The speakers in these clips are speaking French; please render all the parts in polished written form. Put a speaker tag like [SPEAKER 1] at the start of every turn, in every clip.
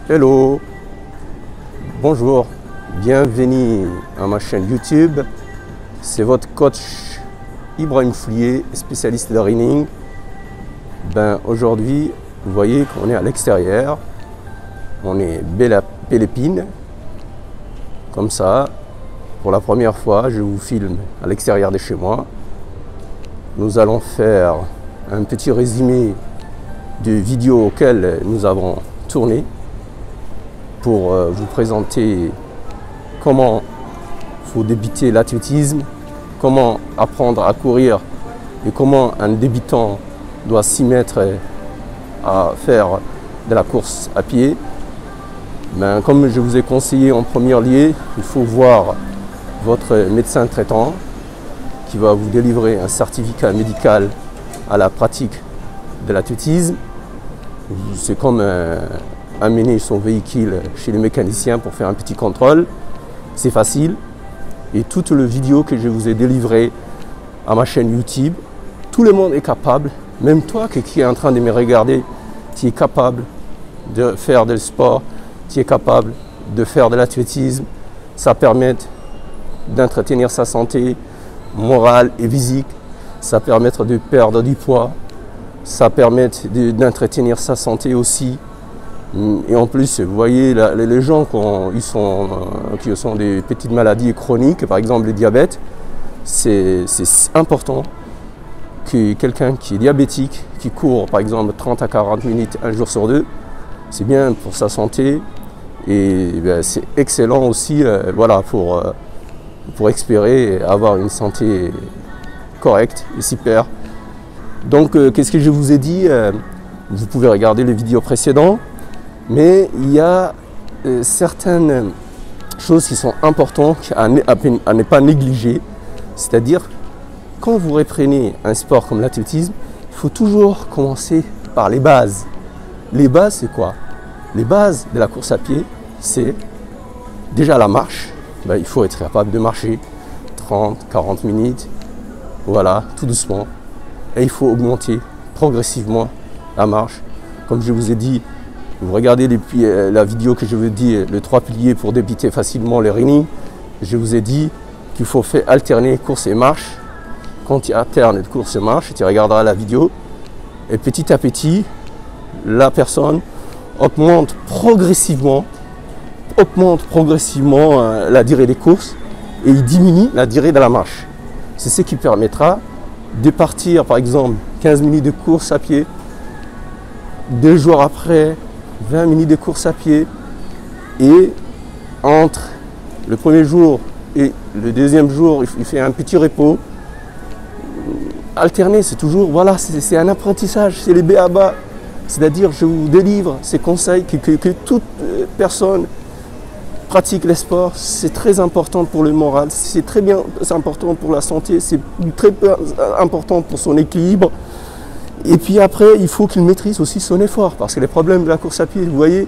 [SPEAKER 1] Hello, bonjour, bienvenue à ma chaîne YouTube. C'est votre coach Ibrahim Foulier, spécialiste de running. Aujourd'hui, vous voyez qu'on est à l'extérieur. On est belle à Pélépine. Comme ça, pour la première fois, je vous filme à l'extérieur de chez moi. Nous allons faire un petit résumé des vidéos auxquelles nous avons tourné pour vous présenter comment il faut débuter l'athlétisme, comment apprendre à courir et comment un débutant doit s'y mettre à faire de la course à pied. Comme je vous ai conseillé en premier lieu, il faut voir votre médecin traitant qui va vous délivrer un certificat médical à la pratique de l'athlétisme. C'est comme amener son véhicule chez les mécaniciens pour faire un petit contrôle. C'est facile. Et toutes les vidéos que je vous ai délivrées à ma chaîne YouTube, tout le monde est capable, même toi qui es en train de me regarder, tu es capable de faire du sport, tu es capable de faire de l'athlétisme. Ça permet d'entretenir sa santé morale et physique, ça permet de perdre du poids, ça permet d'entretenir sa santé aussi. Et en plus, vous voyez, les gens qui ont des petites maladies chroniques, par exemple le diabète, c'est important que quelqu'un qui est diabétique, qui court par exemple 30 à 40 minutes un jour sur deux, c'est bien pour sa santé et c'est excellent aussi voilà, pour espérer avoir une santé correcte et super. Donc, qu'est-ce que je vous ai dit? Vous pouvez regarder les vidéos précédentes. Mais il y a certaines choses qui sont importantes à ne pas négliger. C'est-à-dire, quand vous reprenez un sport comme l'athlétisme, il faut toujours commencer par les bases. Les bases, c'est quoi? Les bases de la course à pied, c'est déjà la marche. Il faut être capable de marcher 30, 40 minutes, voilà, tout doucement. Et il faut augmenter progressivement la marche. Comme je vous ai dit, vous regardez la vidéo que je vous dis, les 3 piliers pour débuter facilement le running. Je vous ai dit qu'il faut faire alterner course et marche. Quand tu alternes course et marche, tu regarderas la vidéo. Et petit à petit, la personne augmente progressivement la durée des courses et il diminue la durée de la marche. C'est ce qui permettra de partir, par exemple, 15 minutes de course à pied, 2 jours après, 20 minutes de course à pied, et entre le premier jour et le deuxième jour, il fait un petit repos. Alterner, c'est toujours, voilà, c'est un apprentissage, c'est les b.a.-ba. C'est-à-dire, je vous délivre ces conseils que toute personne pratique les sports. C'est très important pour le moral, c'est important pour la santé, c'est très important pour son équilibre. Et puis après, il faut qu'il maîtrise aussi son effort, parce que les problèmes de la course à pied, vous voyez,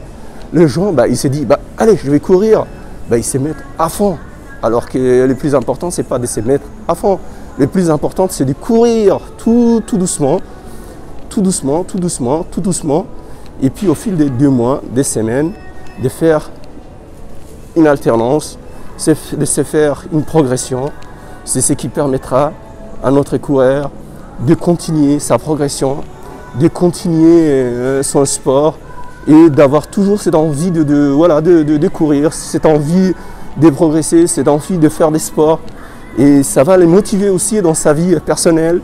[SPEAKER 1] les gens, il se dit, allez, je vais courir, ils se mettent à fond. Alors que le plus important, c'est pas de se mettre à fond. Le plus important, c'est de courir tout doucement, tout doucement, tout doucement, tout doucement. Et puis au fil des 2 mois, des semaines, de faire une alternance, de se faire une progression. C'est ce qui permettra à notre coureur de continuer sa progression, de continuer son sport et d'avoir toujours cette envie de courir, cette envie de progresser, cette envie de faire des sports. Et ça va les motiver aussi dans sa vie personnelle,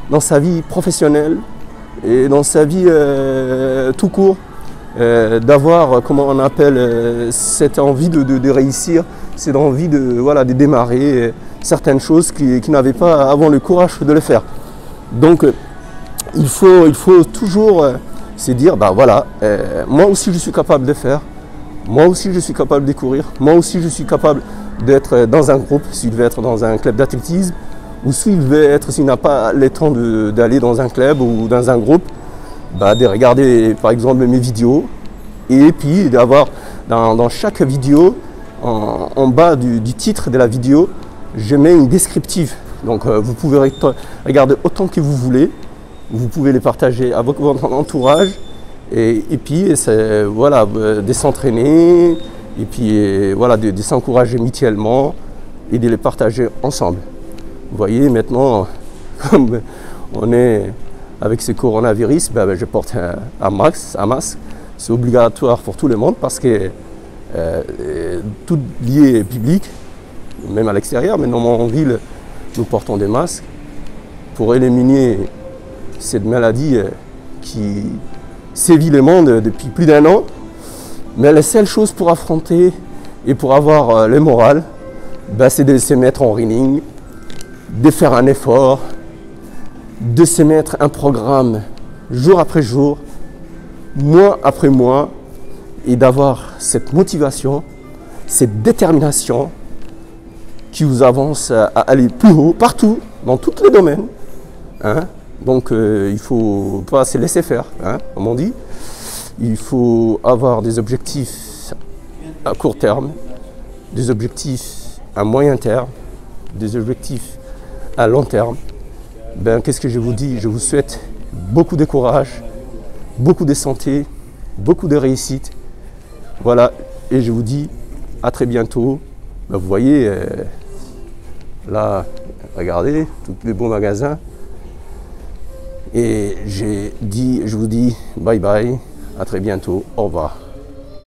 [SPEAKER 1] dans sa vie professionnelle et dans sa vie tout court, d'avoir, comment on appelle, cette envie de réussir, cette envie de démarrer certaines choses qui n'avaient pas avant le courage de le faire. Donc, il faut toujours se dire, moi aussi je suis capable de faire, moi aussi je suis capable de courir, moi aussi je suis capable d'être dans un groupe, s'il veut être dans un club d'athlétisme, ou s'il n'a pas le temps d'aller dans un club ou dans un groupe, de regarder par exemple mes vidéos, et puis d'avoir dans chaque vidéo, en bas du titre de la vidéo, je mets une descriptive. Donc vous pouvez regarder autant que vous voulez, vous pouvez les partager avec votre entourage Et puis, voilà, de s'entraîner, et puis voilà, de s'encourager mutuellement et de les partager ensemble. Vous voyez, maintenant, comme on est avec ce coronavirus, je porte un masque. C'est obligatoire pour tout le monde parce que tout lié est public, même à l'extérieur, mais dans mon ville, nous portons des masques pour éliminer cette maladie qui sévit le monde depuis plus d'1 an. Mais la seule chose pour affronter et pour avoir le moral, c'est de se mettre en running, de faire un effort, de se mettre un programme jour après jour, mois après mois, et d'avoir cette motivation, cette détermination qui vous avance à aller plus haut, partout, dans tous les domaines. Donc il ne faut pas se laisser faire, comme on dit. Il faut avoir des objectifs à court terme, des objectifs à moyen terme, des objectifs à long terme. Qu'est-ce que je vous dis? Je vous souhaite beaucoup de courage, beaucoup de santé, beaucoup de réussite. Voilà, et je vous dis à très bientôt. Vous voyez, là, regardez, tous les beaux magasins. Et je vous dis bye bye, à très bientôt, au revoir.